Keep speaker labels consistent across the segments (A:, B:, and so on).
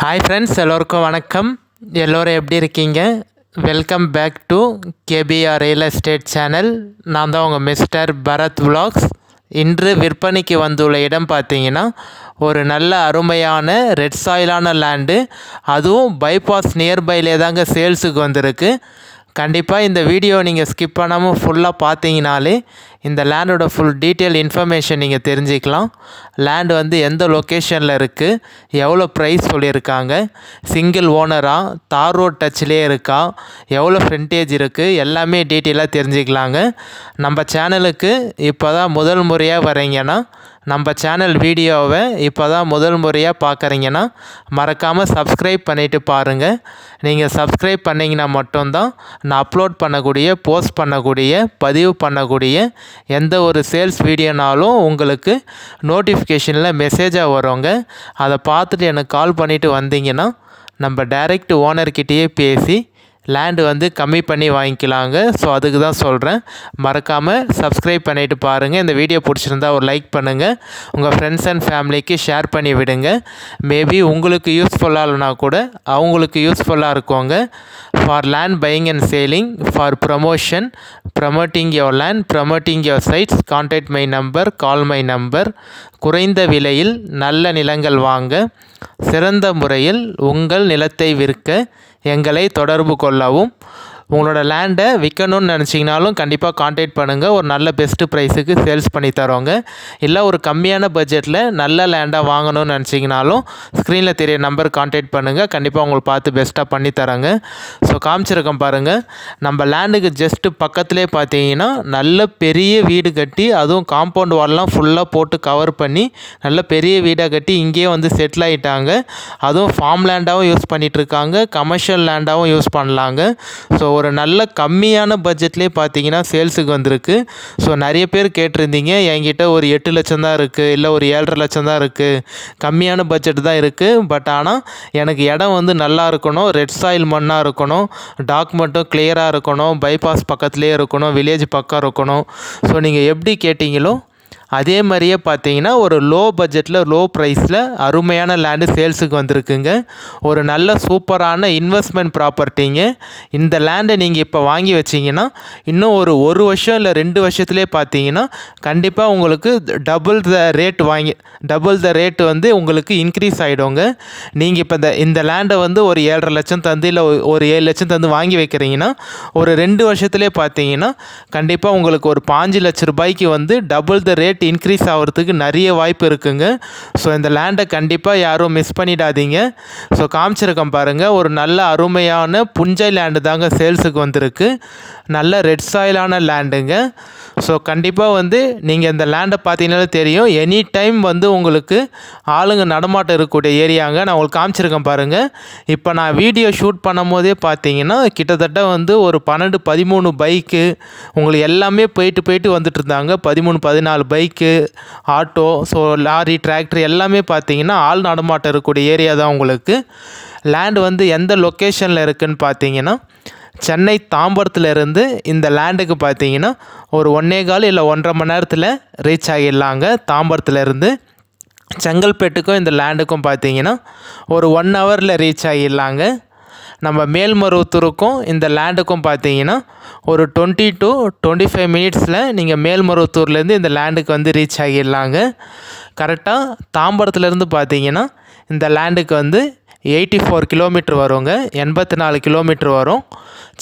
A: Hi friends, எல்லோருக்கும் வணக்கம். எல்லோரும் எப்படி இருக்கீங்க? Welcome back to KPR real estate channel. நான் தான் உங்கள் மிஸ்டர் பரத் விலாக்ஸ். இன்று விற்பனைக்கு வந்துள்ள இடம் பார்த்தீங்கன்னா ஒரு நல்ல அருமையான ரெட் சாயிலான லேண்டு, அதுவும் பைபாஸ் நியர்பைலே தாங்க சேல்ஸுக்கு வந்திருக்கு. கண்டிப்பாக இந்த வீடியோ நீங்கள் ஸ்கிப் பண்ணாமல் ஃபுல்லாக பார்த்தீங்கனாலே இந்த லேண்டோட ஃபுல் டீட்டெயில் இன்ஃபர்மேஷன் நீங்கள் தெரிஞ்சுக்கலாம். லேண்டு வந்து எந்த லொக்கேஷனில் இருக்குது, எவ்வளோ ப்ரைஸ் சொல்லியிருக்காங்க, சிங்கிள் ஓனராக, தார் ரோட் டச்லேயே இருக்கா, எவ்வளோ ஃப்ரண்டேஜ் இருக்குது, எல்லாமே டீட்டெயிலாக தெரிஞ்சுக்கலாங்க. நம்ம சேனலுக்கு இப்போ தான் முதல் முறையாக வரீங்கன்னா, நம்ம சேனல் வீடியோவை இப்போ தான் முதல் முறையாக பார்க்குறீங்கன்னா மறக்காமல் சப்ஸ்கிரைப் பண்ணிவிட்டு பாருங்கள். நீங்கள் சப்ஸ்கிரைப் பண்ணிங்கன்னா மட்டும்தான் நான் அப்லோட் பண்ணக்கூடிய, போஸ்ட் பண்ணக்கூடிய, பதிவு பண்ணக்கூடிய எந்த ஒரு சேல்ஸ் வீடியோனாலும் உங்களுக்கு நோட்டிஃபிகேஷனில் மெசேஜாக வருங்க. அதை பார்த்துட்டு எனக்கு கால் பண்ணிவிட்டு வந்தீங்கன்னா நம்ம டைரெக்ட் ஓனர்கிட்டயே பேசி லேண்டு வந்து கம்மி பண்ணி வாங்கிக்கலாங்க. ஸோ அதுக்கு தான் சொல்கிறேன். மறக்காமல் சப்ஸ்கிரைப் பண்ணிவிட்டு பாருங்கள். இந்த வீடியோ பிடிச்சிருந்தா ஒரு லைக் பண்ணுங்கள். உங்கள் ஃப்ரெண்ட்ஸ் அண்ட் ஃபேமிலிக்கு ஷேர் பண்ணி விடுங்க. மேபி உங்களுக்கு யூஸ்ஃபுல்லாக இல்லைனா கூட அவங்களுக்கு யூஸ்ஃபுல்லாக இருக்குங்க. For land buying and selling, for promotion, promoting your land, promoting your sites, contact my number, call my number. குறைந்த விலையில் நல்ல நிலங்கள் வாங்க, சிறந்த முறையில் உங்கள் நிலத்தை விற்க எங்களை தொடர்பு கொள்ளவும். உங்களோட லேண்டை விற்கணும்னு நினச்சிங்கனாலும் கண்டிப்பாக கான்டாக்ட் பண்ணுங்கள். ஒரு நல்ல பெஸ்ட்டு ப்ரைஸுக்கு சேல்ஸ் பண்ணி தரோங்க. இல்லை ஒரு கம்மியான பட்ஜெட்டில் நல்ல லேண்டாக வாங்கணும்னு நினச்சிங்கனாலும் ஸ்க்ரீனில் தெரிய நம்பர் கான்டாக்ட் பண்ணுங்கள். கண்டிப்பாக உங்களுக்கு பார்த்து பெஸ்ட்டாக பண்ணி தரோங்க. ஸோ காமிச்சிருக்கோம் பாருங்கள். நம்ம லேண்டுக்கு ஜஸ்ட்டு பக்கத்துலேயே பார்த்தீங்கன்னா நல்ல பெரிய வீடு கட்டி, அதுவும் காம்பவுண்ட் வால்லாம் ஃபுல்லாக போட்டு கவர் பண்ணி நல்ல பெரிய வீடாக கட்டி இங்கேயே வந்து செட்டில் ஆகிட்டாங்க. அதுவும் ஃபார்ம் லேண்டாகவும் யூஸ் பண்ணிகிட்ருக்காங்க, கமர்ஷியல் லேண்டாகவும் யூஸ் பண்ணலாங்க. ஸோ ஒரு நல்ல கம்மியான பட்ஜெட்லேயே பார்த்தீங்கன்னா சேல்ஸுக்கு வந்திருக்கு. ஸோ நிறைய பேர் கேட்டிருந்தீங்க, என்கிட்ட ஒரு 8 லட்சம் தான் இருக்குது, இல்லை ஒரு 7.5 லட்சம் தான் இருக்குது, கம்மியான பட்ஜெட் தான் இருக்குது, பட் ஆனால் எனக்கு இடம் வந்து நல்லா இருக்கணும், ரெட் சாயில் மண்ணாக இருக்கணும், டாக்குமெண்ட்டும் கிளியராக இருக்கணும், பைபாஸ் பக்கத்துலேயே இருக்கணும், வில்லேஜ் பக்கம் இருக்கணும். ஸோ நீங்கள் எப்படி கேட்டிங்களோ அதே மாதிரியே பார்த்தீங்கன்னா ஒரு லோ பட்ஜெட்டில், லோ ப்ரைஸில் அருமையான லேண்டு சேல்ஸுக்கு வந்திருக்குங்க. ஒரு நல்ல சூப்பரான இன்வெஸ்ட்மெண்ட் ப்ராப்பர்ட்டிங்க. இந்த லேண்டை நீங்கள் இப்போ வாங்கி வச்சிங்கன்னா இன்னும் ஒரு வருஷம் இல்லை 2 வருஷத்துலேயே பார்த்தீங்கன்னா கண்டிப்பாக உங்களுக்கு டபுள் த ரேட் வந்து உங்களுக்கு இன்க்ரீஸ் ஆகிடுங்க. நீங்கள் இப்போ இந்த லேண்டை வந்து ஒரு 7.5 லட்சம் தந்து, இல்லை ஒரு 7 லட்சம் தந்து வாங்கி வைக்கிறீங்கன்னா ஒரு 2 வருஷத்துலேயே பார்த்தீங்கன்னா கண்டிப்பாக உங்களுக்கு ஒரு 5 லட்ச ரூபாய்க்கு வந்து டபுள் த ரேட் இன்க்ரீஸ் ஆகிறதுக்கு நிறைய வாய்ப்பு இருக்குங்க. ஸோ இந்த லேண்டை கண்டிப்பாக யாரும் மிஸ் பண்ணிடாதீங்க. ஸோ காமிச்சிருக்கேன் பாருங்கள். ஒரு நல்ல அருமையான புஞ்சை லேண்டு தாங்க சேல்ஸுக்கு வந்திருக்கு. நல்ல ரெட் சாயிலான லேண்டுங்க. ஸோ கண்டிப்பாக வந்து நீங்கள் இந்த லேண்டை பார்த்தீங்கன்னாலே தெரியும், எனி டைம் வந்து உங்களுக்கு ஆளுங்க நடமாட்டம் இருக்கக்கூடிய ஏரியாங்க. நான் உங்களுக்கு காமிச்சிருக்கேன் பாருங்கள். இப்போ நான் வீடியோ ஷூட் பண்ணும் போதே பார்த்தீங்கன்னா கிட்டத்தட்ட வந்து ஒரு 12-13 பைக்கு உங்களுக்கு எல்லாமே போயிட்டு வந்துட்டு இருந்தாங்க. 13-14 bike, auto, so lorry, tractor எல்லாமே பார்த்தீங்கன்னா ஆள் நடமாட்டம் இருக்கக்கூடிய ஏரியா தான் உங்களுக்கு. லேண்டு வந்து எந்த லொக்கேஷனில் இருக்குதுன்னு பார்த்தீங்கன்னா சென்னை தாம்பரத்துலேருந்து இந்த லேண்டுக்கு பார்த்தீங்கன்னா ஒரு 1.25 இல்லை 1.5 மணி நேரத்தில் ரீச் ஆகிடலாங்க. தாம்பரத்துலேருந்து செங்கல்பேட்டுக்கும் இந்த லேண்டுக்கும் பார்த்தீங்கன்னா ஒரு 1 ஹவரில் ரீச் ஆகிடலாங்க. நம்ம மேல்மருவத்தூருக்கும் இந்த லேண்டுக்கும் பார்த்தீங்கன்னா ஒரு 20 to 25 மினிட்ஸில் நீங்கள் மேல்மருவத்தூர்லேருந்து இந்த லேண்டுக்கு வந்து ரீச் ஆகிடலாங்க. கரெக்டாக தாம்பரத்துலேருந்து பார்த்தீங்கன்னா இந்த லேண்டுக்கு வந்து 84 கிலோமீட்டர் வருங்க, 84 கிலோமீட்டர் வரும்.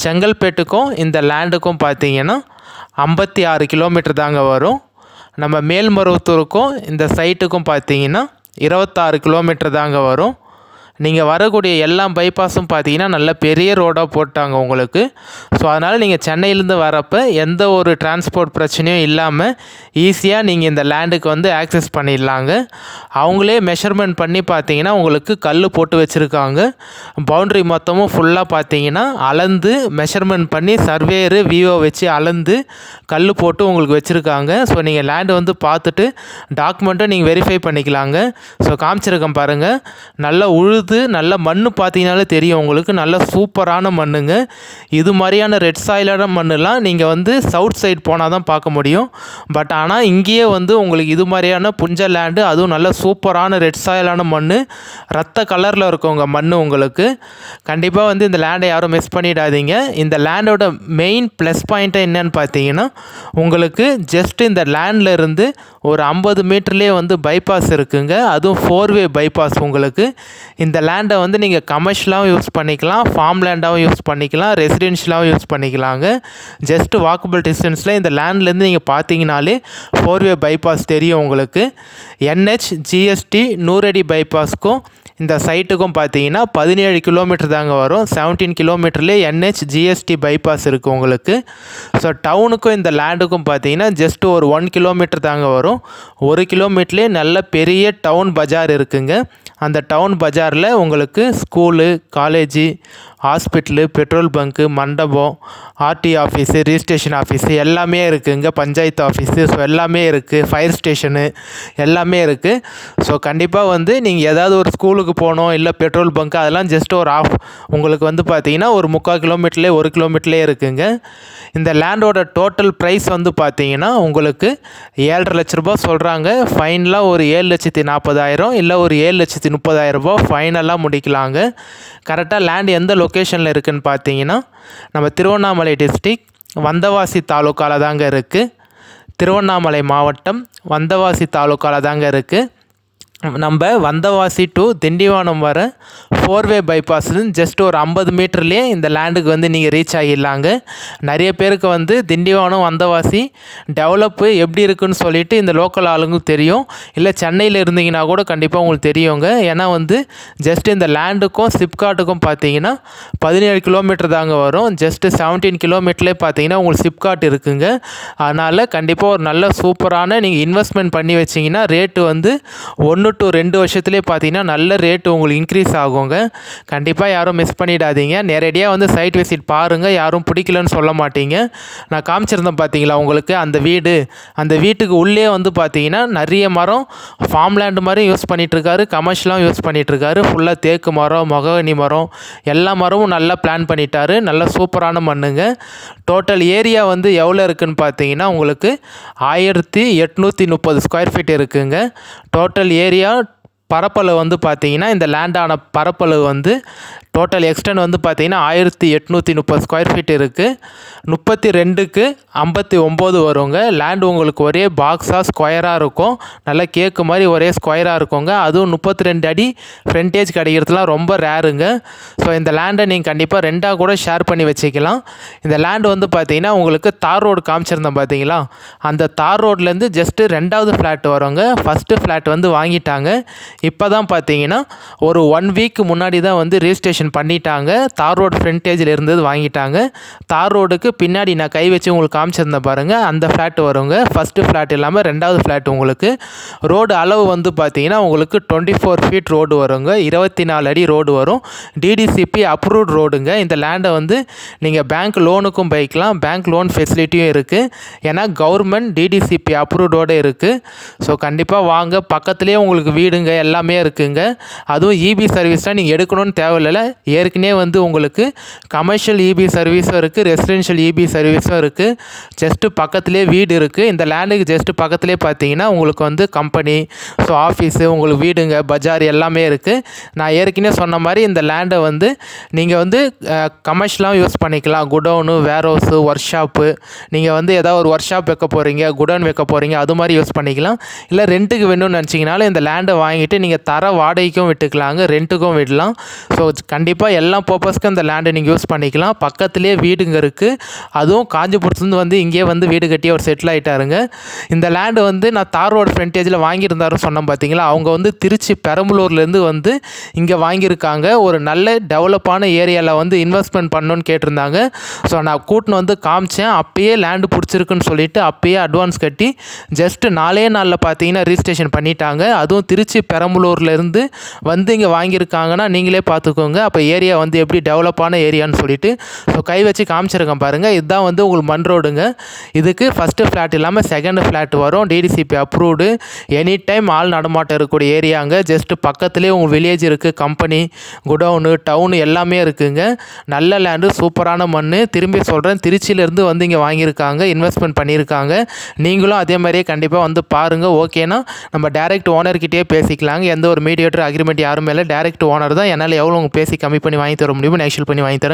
A: செங்கல்பேட்டுக்கும் இந்த லேண்டுக்கும் பார்த்தீங்கன்னா 56 கிலோமீட்டர் தாங்க வரும். நம்ம மேல்மருவத்தூருக்கும் இந்த சைட்டுக்கும் பார்த்தீங்கன்னா 26 கிலோமீட்டர் தாங்க வரும். நீங்கள் வரக்கூடிய எல்லா பைபாஸும் பார்த்தீங்கன்னா நல்ல பெரிய ரோடாக போட்டாங்க உங்களுக்கு. ஸோ அதனால் நீங்கள் சென்னையிலேருந்து வரப்போ எந்த ஒரு டிரான்ஸ்போர்ட் பிரச்சனையும் இல்லாமல் ஈஸியாக நீங்கள் இந்த லேண்டுக்கு வந்து ஆக்சஸ் பண்ணிடலாங்க. அவங்களே மெஷர்மெண்ட் பண்ணி பார்த்தீங்கன்னா உங்களுக்கு கல் போட்டு வச்சுருக்காங்க. பவுண்ட்ரி மொத்தமும் ஃபுல்லாக பார்த்தீங்கன்னா அளந்து மெஷர்மெண்ட் பண்ணி சர்வேயரு விஓ வச்சு அளந்து கல் போட்டு உங்களுக்கு வச்சுருக்காங்க. ஸோ நீங்கள் லேண்டு வந்து பார்த்துட்டு டாக்குமெண்ட்டும் நீங்கள் வெரிஃபை பண்ணிக்கலாங்க. ஸோ காமிச்சிருக்கேன் பாருங்கள். நல்லா உழுது வந்து நல்ல மண் பார்த்தீங்கனாலே தெரியும் உங்களுக்கு, நல்ல சூப்பரான மண்ணுங்க. இது மாதிரியான ரெட் சாயிலான மண்ணெலாம் நீங்கள் வந்து சவுத் சைடு போனால் தான் பார்க்க முடியும். பட் ஆனால் இங்கேயே வந்து உங்களுக்கு இது மாதிரியான புஞ்ச லேண்டு, அதுவும் நல்ல சூப்பரான ரெட் சாயிலான மண், ரத்த கலரில் இருக்குங்க மண் உங்களுக்கு. கண்டிப்பாக வந்து இந்த லேண்டை யாரும் மிஸ் பண்ணிடாதீங்க. இந்த லேண்டோட மெயின் ப்ளஸ் பாயிண்ட்டு என்னன்னு பார்த்தீங்கன்னா, உங்களுக்கு ஜஸ்ட் இந்த லேண்டில் இருந்து ஒரு 50 மீட்டர்லேயே வந்து பைபாஸ் இருக்குங்க. அதுவும் 4-வே பைபாஸ் உங்களுக்கு. இந்த லேண்டை வந்து நீங்கள் கமர்ஷியலாகவும் யூஸ் பண்ணிக்கலாம், ஃபார்ம் லேண்டாகவும் யூஸ் பண்ணிக்கலாம், ரெசிடென்ஷியலாகவும் யூஸ் பண்ணிக்கலாங்க. ஜஸ்ட் வாக்கபிள் டிஸ்டன்ஸில் இந்த லேண்ட்லேருந்து நீங்கள் பார்த்தீங்கனாலே 4-வே பைபாஸ் தெரியும் உங்களுக்கு. NH GST நூறடி பைபாஸ்க்கும் இந்த சைட்டுக்கும் பார்த்தீங்கன்னா 17 கிலோமீட்டர் தாங்க வரும். 17 கிலோமீட்டர்லேயே NH GST பைபாஸ் இருக்குது உங்களுக்கு. ஸோ டவுனுக்கும் இந்த லேண்டுக்கும் பார்த்தீங்கன்னா ஜஸ்ட் ஒரு 1 கிலோமீட்டர் தாங்க வரும். 1 கிலோமீட்டர்லேயே நல்ல பெரிய டவுன் பஜார் இருக்குங்க. அந்த டவுன் பஜாரில் உங்களுக்கு school, college, hospital, petrol bunk, மண்டபம், RT ஆஃபீஸு, ரிஜிஸ்ட்ரேஷன் ஆஃபீஸு எல்லாமே இருக்குங்க. பஞ்சாயத்து ஆஃபீஸு, ஸோ எல்லாமே இருக்குது. ஃபயர் ஸ்டேஷனு எல்லாமே இருக்குது. ஸோ கண்டிப்பாக வந்து நீங்கள் ஏதாவது ஒரு ஸ்கூலுக்கு போகணும், இல்லை பெட்ரோல் பங்க்கு, அதெல்லாம் ஜஸ்ட் ஒரு உங்களுக்கு வந்து பார்த்தீங்கன்னா ஒரு 3/4 கிலோமீட்டர்லேயே 1 கிலோமீட்டர்லேயே இருக்குங்க. இந்த லேண்டோட டோட்டல் ப்ரைஸ் வந்து பார்த்தீங்கன்னா உங்களுக்கு 7.5 லட்ச ரூபா சொல்கிறாங்க. ஃபைனலாக ஒரு 7,40,000 இல்லை ஒரு 7,30,000 ரூபா ஃபைனலாக முடிக்கலாங்க. கரெக்டாக லேண்ட் எந்த லொக்கேஷனில் இருக்குதுன்னு பார்த்தீங்கன்னா, நம்ம திருவண்ணாமலை டிஸ்ட்ரிக் வந்தவாசி தாலுக்காவில் தாங்க இருக்குது. திருவண்ணாமலை மாவட்டம் வந்தவாசி தாலுக்காவில் தாங்க இருக்குது. நம்ம வந்தவாசி டு திண்டிவனம் வர 4-வே பைபாஸ்லேருந்து ஜஸ்ட் ஒரு 50 மீட்டர்லேயே இந்த லேண்டுக்கு வந்து நீங்கள் ரீச் ஆகிடலாங்க. நிறைய பேருக்கு வந்து திண்டிவனம் வந்தவாசி டெவலப்பு எப்படி இருக்குன்னு சொல்லிட்டு இந்த லோக்கல் ஆளுங்களுக்கு தெரியும். இல்லை சென்னையில் இருந்தீங்கன்னா கூட கண்டிப்பாக உங்களுக்கு தெரியுங்க. ஏன்னா வந்து ஜஸ்ட் இந்த லேண்டுக்கும் சிப்காட்டுக்கும் பார்த்தீங்கன்னா 17 கிலோமீட்டர் தாங்க வரும். ஜஸ்ட்டு 17 கிலோமீட்டர்லேயே பார்த்தீங்கன்னா உங்களுக்கு சிப்காட் இருக்குங்க. அதனால் கண்டிப்பாக ஒரு நல்ல சூப்பரான நீங்கள் இன்வெஸ்ட்மெண்ட் பண்ணி வச்சிங்கன்னா ரேட்டு வந்து 1 to 2 வருஷத்துலேயே பார்த்தீங்கன்னா நல்ல ரேட்டு உங்களுக்கு இன்க்ரீஸ் ஆகுங்க. கண்டிப்பாக யாரும் மிஸ் பண்ணிடாதீங்க. நேரடியாக வந்து சைட் விசிட் பாருங்கள். யாரும் பிடிக்கலன்னு சொல்ல மாட்டீங்க. நான் காமிச்சிருந்தேன் பார்த்தீங்களா உங்களுக்கு அந்த வீடு, அந்த வீட்டுக்கு உள்ளே வந்து பார்த்தீங்கன்னா நிறைய மரம் ஃபார்ம் லேண்டு மாதிரி யூஸ் பண்ணிகிட்ருக்காரு, கமர்ஷியலாகவும் யூஸ் பண்ணிகிட்ருக்காரு. ஃபுல்லாக தேக்கு மரம், மொககனி மரம், எல்லா மரமும் நல்லா பிளான் பண்ணிட்டாரு. நல்ல சூப்பரான மண்ணுங்க. டோட்டல் ஏரியா வந்து எவ்வளோ இருக்குதுன்னு பார்த்தீங்கன்னா உங்களுக்கு 1830 ஸ்கொயர் ஃபீட் இருக்குங்க. டோட்டல் ஏரியா பரப்பளவு வந்து பார்த்தீங்கன்னா இந்த லேண்டான பரப்பளவு வந்து டோட்டல் எக்ஸ்டென்ட் வந்து பார்த்தீங்கன்னா 1830 ஸ்கொயர் ஃபீட் இருக்குது. 32க்கு 59 வருங்க. லேண்டு உங்களுக்கு ஒரே பாக்ஸாக ஸ்கொயராக இருக்கும். நல்லா கேக்கு மாதிரி ஒரே ஸ்கொயராக இருக்குங்க. அதுவும் 32 அடி ஃப்ரண்டேஜ் கிடைக்கிறதுலாம் ரொம்ப ரேருங்க. ஸோ இந்த லேண்டை நீங்கள் கண்டிப்பாக ரெண்டாக கூட ஷேர் பண்ணி வச்சுக்கலாம். இந்த லேண்டு வந்து பார்த்தீங்கன்னா உங்களுக்கு தார் ரோடு காமிச்சிருந்தேன் பார்த்தீங்களா, அந்த தார் ரோட்லேருந்து ஜஸ்ட்டு 2வது ஃப்ளாட் வருங்க. ஃபஸ்ட்டு ஃப்ளாட் வந்து வாங்கிட்டாங்க. இப்போ தான் பார்த்தீங்கன்னா ஒரு 1 வீக் முன்னாடி தான் வந்து ரிஜிஸ்ட்ரேஷன் பண்ணிட்டாங்க. தார் ரோடு ஃப்ரண்டேஜில் இருந்தது வாங்கிட்டாங்க. தார் ரோடுக்கு பின்னாடி நான் கை வச்சு உங்களுக்கு காமிச்சிருந்தேன் பாருங்கள், அந்த ஃப்ளாட் வருங்க. ஃபஸ்ட்டு ஃப்ளாட் இல்லாமல் 2வது ஃப்ளாட் உங்களுக்கு. ரோடு அளவு வந்து பார்த்தீங்கன்னா உங்களுக்கு 24 ஃபீட் ரோடு வருங்க. 24 அடி ரோடு வரும். DDCP அப்ரூவ்ட் ரோடுங்க. இந்த லேண்டை வந்து நீங்கள் பேங்க் லோனுக்கும் போய்க்கலாம். பேங்க் லோன் ஃபெசிலிட்டியும் இருக்குது. ஏன்னா கவர்மெண்ட் DDCP அப்ரூவ்டோடு இருக்குது. ஸோ கண்டிப்பாக வாங்க. பக்கத்துலேயே உங்களுக்கு வீடுங்க எல்லாமே இருக்குங்க. அதுவும் EB சர்வீஸ்லாம் நீங்கள் எடுக்கணும்னு தேவையில்லை. ஏற்கனவே வந்து உங்களுக்கு கமர்ஷியல் EB சர்வீஸும் இருக்குது, ரெசிடென்ஷியல் EB சர்வீஸும் இருக்குது. ஜஸ்ட்டு பக்கத்துலேயே வீடு இருக்குது. இந்த லேண்டுக்கு ஜஸ்ட்டு பக்கத்துலேயே பார்த்தீங்கன்னா உங்களுக்கு வந்து கம்பெனி, ஸோ ஆஃபீஸு, உங்களுக்கு வீடுங்க, பஜார் எல்லாமே இருக்குது. நான் ஏற்கனவே சொன்ன மாதிரி இந்த லேண்டை வந்து நீங்கள் வந்து கமர்ஷியலாகவும் யூஸ் பண்ணிக்கலாம். குடோனு, வேர்ஹவுஸு, ஒர்க் ஷாப்பு, நீங்கள் வந்து ஏதாவது ஒரு ஒர்க் ஷாப் வைக்க போகிறீங்க, குடோன் வைக்க போகிறீங்க, அது மாதிரி யூஸ் பண்ணிக்கலாம். இல்லை ரெண்ட்டுக்கு வேணும்னு நினச்சிங்கனாலும் இந்த லேண்டை வாங்கிட்டு நீங்கள் தர வாடகைக்கும் விட்டுக்கலாங்க, ரெண்ட்டுக்கும் விடலாம். ஸோ கண்டிப்பாக எல்லா பர்பஸ்க்கும் இந்த லேண்டை நீங்கள் யூஸ் பண்ணிக்கலாம். பக்கத்துலேயே வீடுங்க இருக்குது. அதுவும் காஞ்சிபுரத்துலேருந்து வந்து இங்கே வந்து வீடு கட்டி அவர் செட்டில் ஆகிட்டாருங்க. இந்த லேண்டு வந்து நான் தார் ரோடு ஃப்ரண்டேஜில் வாங்கியிருந்தாருன்னு சொன்னேன் பார்த்தீங்களா, அவங்க வந்து திருச்சி பெரம்பலூர்லேருந்து வந்து இங்கே வாங்கியிருக்காங்க. ஒரு நல்ல டெவலப்பான ஏரியாவில் வந்து இன்வெஸ்ட்மெண்ட் பண்ணணுன்னு கேட்டிருந்தாங்க. ஸோ நான் கூட்டின்னு வந்து காமிச்சேன். அப்பயே லேண்டு பிடிச்சிருக்குன்னு சொல்லிவிட்டு அப்பயே அட்வான்ஸ் கட்டி ஜஸ்ட்டு 4 நாளில் பார்த்தீங்கன்னா ரிஜிஸ்ட்ரேஷன் பண்ணிட்டாங்க. அதுவும் திருச்சி பெரம்பலூர் பெரம்பலூர்லேருந்து வந்து இங்கே வாங்கியிருக்காங்கன்னா நீங்களே பார்த்துக்கோங்க. அப்போ ஏரியா வந்து எப்படி டெவலப்பான ஏரியான்னு சொல்லிட்டு ஸோ கை வச்சு காமிச்சிருக்கேன் பாருங்கள். இதுதான் வந்து உங்களுக்கு மண் ரோடுங்க. இதுக்கு ஃபஸ்ட்டு ஃப்ளாட் இல்லாமல் செகண்ட் ஃப்ளாட் வரும். DTCP approved. எனி டைம் ஆள் நடமாட்டம் இருக்கக்கூடிய ஏரியாங்க. ஜஸ்ட்டு பக்கத்துலேயே உங்கள் வில்லேஜ் இருக்குது, கம்பெனி, குடவுனு, டவுனு எல்லாமே இருக்குதுங்க. நல்ல லேண்டு, சூப்பரான மண். திரும்பி சொல்கிறேன், திருச்சியிலேருந்து வந்து இங்கே வாங்கியிருக்காங்க, இன்வெஸ்ட்மெண்ட் பண்ணியிருக்காங்க. நீங்களும் அதே மாதிரியே கண்டிப்பாக வந்து பாருங்கள். ஓகேனா நம்ம டேரெக்ட் ஓனர்கிட்டயே பேசிக்கலாங்க. எந்த ஒரு மீடியேட்டர் அக்ரிமெண்ட் யாருமே இல்லை. டேரெக்ட் ஓனர் தான். என்னால் எவ்வளோ பேசி கம்மி பண்ணி வாங்கி தர முடியுமோ நெக்ஸ்ட் பண்ணி வாங்கி தரேன்.